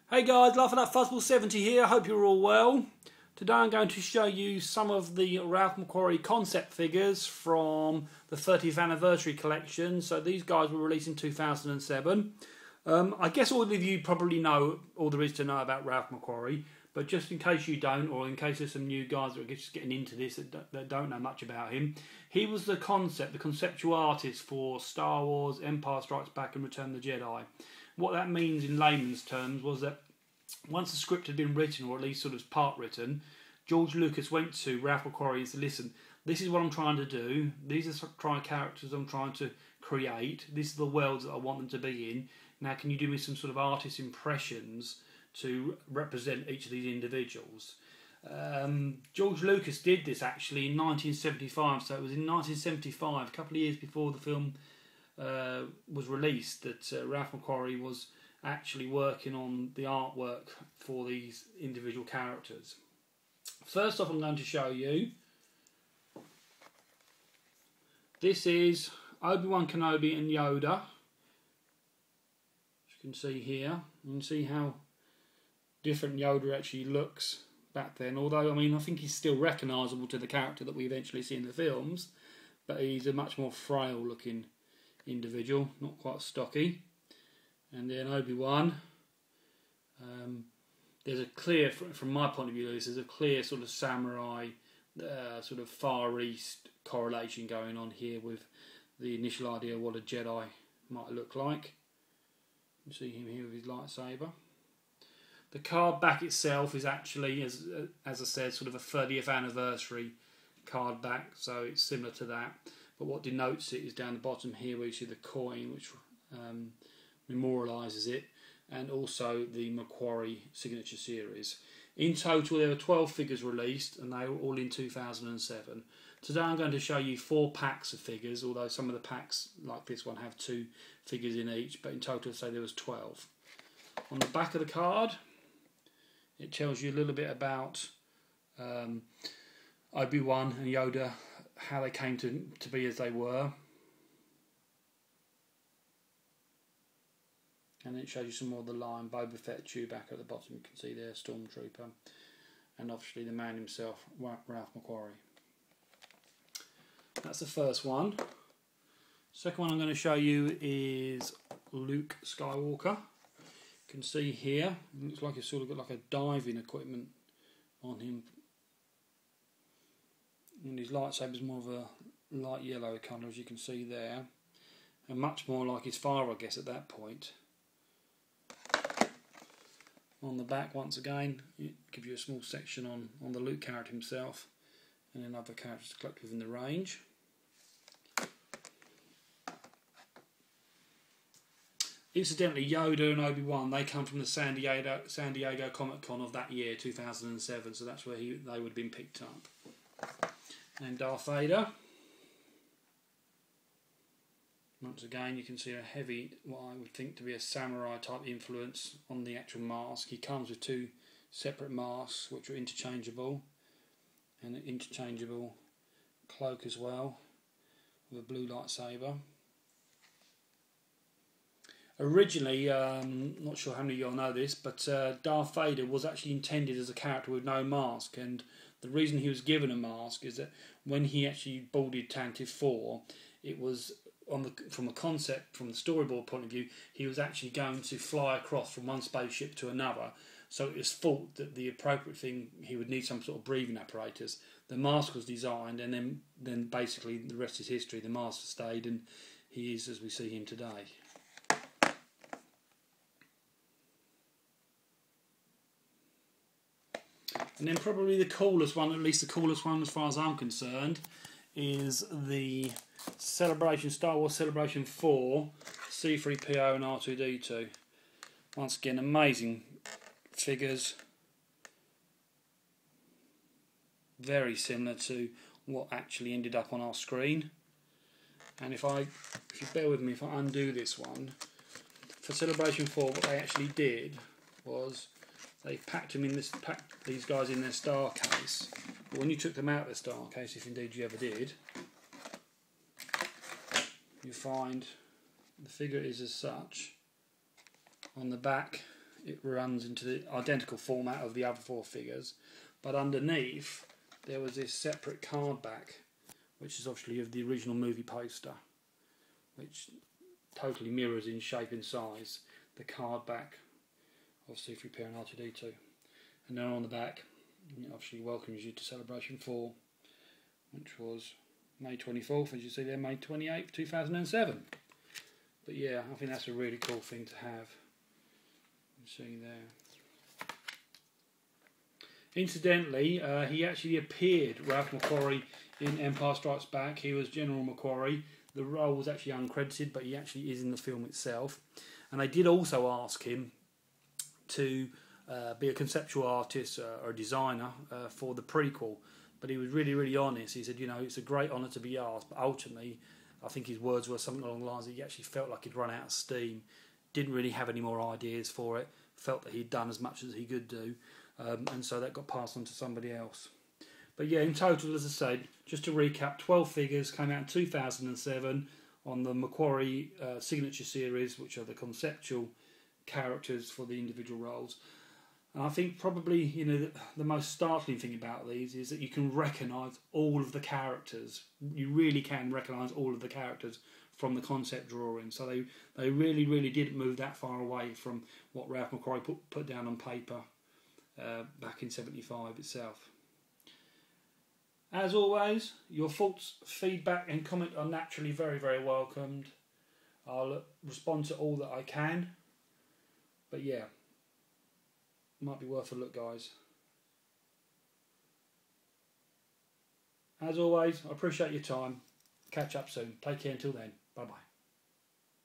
Hey guys, Laugh at That Fuzzball70 here, hope you're all well. Today I'm going to show you some of the Ralph McQuarrie concept figures from the 30th anniversary collection. So these guys were released in 2007. I guess all of you probably know all there is to know about Ralph McQuarrie, but just in case you don't, or in case there's some new guys that are just getting into this that don't know much about him, he was the conceptual artist for Star Wars, Empire Strikes Back and Return of the Jedi. What that means in layman's terms was that once the script had been written, or at least sort of part written, George Lucas went to Ralph McQuarrie and said, listen, this is what I'm trying to do, these are some characters I'm trying to create, these are the worlds that I want them to be in, now can you do me some sort of artist impressions to represent each of these individuals? George Lucas did this actually in 1975, so it was in 1975, a couple of years before the film was released, that Ralph McQuarrie was actually working on the artwork for these individual characters. First off, I'm going to show you, this is Obi-Wan Kenobi and Yoda. As you can see here, you can see how different Yoda actually looks back then, although I mean I think he's still recognisable to the character that we eventually see in the films, but he's a much more frail looking individual, not quite stocky. And then Obi-Wan, there's a clear, from my point of view, there's a clear sort of samurai, sort of Far East correlation going on here with the initial idea of what a Jedi might look like. You see him here with his lightsaber. The card back itself is actually, as I said, sort of a 30th anniversary card back, so it's similar to that. But what denotes it is down the bottom here where you see the coin, which memorialises it, and also the McQuarrie signature series. In total there were 12 figures released, and they were all in 2007. Today I'm going to show you 4 packs of figures, although some of the packs like this one have 2 figures in each, but in total say there was 12. On the back of the card it tells you a little bit about Obi-Wan and Yoda, how they came to be as they were. And it shows you some more of the line, Boba Fett, Chewbacca at the bottom, you can see there, Stormtrooper, and obviously the man himself, Ralph McQuarrie. That's the first one. Second one I'm going to show you is Luke Skywalker. You can see here, it looks like he's sort of got like a diving equipment on him. And his lightsaber is more of a light yellow colour, as you can see there. And much more like his father, I guess, at that point. On the back, once again, it gives you a small section on the Luke character himself, and then other characters collected within the range. Incidentally, Yoda and Obi-Wan, they come from the San Diego Comic Con of that year, 2007, so that's where they would have been picked up. And Darth Vader. Once again, you can see a heavy, what I would think to be a samurai type influence on the actual mask. He comes with 2 separate masks which are interchangeable, and an interchangeable cloak as well, with a blue lightsaber. Originally, not sure how many of you all know this, but Darth Vader was actually intended as a character with no mask, and the reason he was given a mask is that when he actually boarded Tantive 4, it was from the storyboard point of view, he was actually going to fly across from one spaceship to another, so it was thought that the appropriate thing, he would need some sort of breathing apparatus. The mask was designed, and then basically the rest is history. The mask stayed, and he is as we see him today. And then probably the coolest one, at least the coolest one as far as I'm concerned, is the Star Wars Celebration 4 C-3PO and R2-D2. Once again, amazing figures, very similar to what actually ended up on our screen. And if you bear with me, if I undo this one, for Celebration 4, what they actually did was they packed these guys in their star case. But when you took them out of the star case, if indeed you ever did, you find the figure is as such. On the back it runs into the identical format of the other 4 figures, but underneath there was this separate card back, which is obviously of the original movie poster, which totally mirrors in shape and size the card back of C-3PO and R2-D2. And then on the back, it obviously welcomes you to Celebration 4, which was May 24th, as you see there, May 28th, 2007. But yeah, I think that's a really cool thing to have. You see there. Incidentally, he actually appeared, Ralph McQuarrie, in Empire Strikes Back. He was General McQuarrie. The role was actually uncredited, but he actually is in the film itself. And they did also ask him to be a conceptual artist or a designer for the prequel. But he was really, really honest. He said, you know, it's a great honour to be asked, but ultimately, I think his words were something along the lines that he actually felt like he'd run out of steam, didn't really have any more ideas for it, felt that he'd done as much as he could do, and so that got passed on to somebody else. But yeah, in total, as I said, just to recap, 12 figures came out in 2007 on the McQuarrie signature series, which are the conceptual characters for the individual roles. And I think probably, you know, the most startling thing about these is that you can recognise all of the characters. You really can recognise all of the characters from the concept drawing. So they really, really didn't move that far away from what Ralph McQuarrie put down on paper back in '75 itself. As always, your thoughts, feedback and comment are naturally very, very welcomed. I'll respond to all that I can. But yeah, might be worth a look, guys. As always, I appreciate your time. Catch up soon. Take care until then. Bye-bye.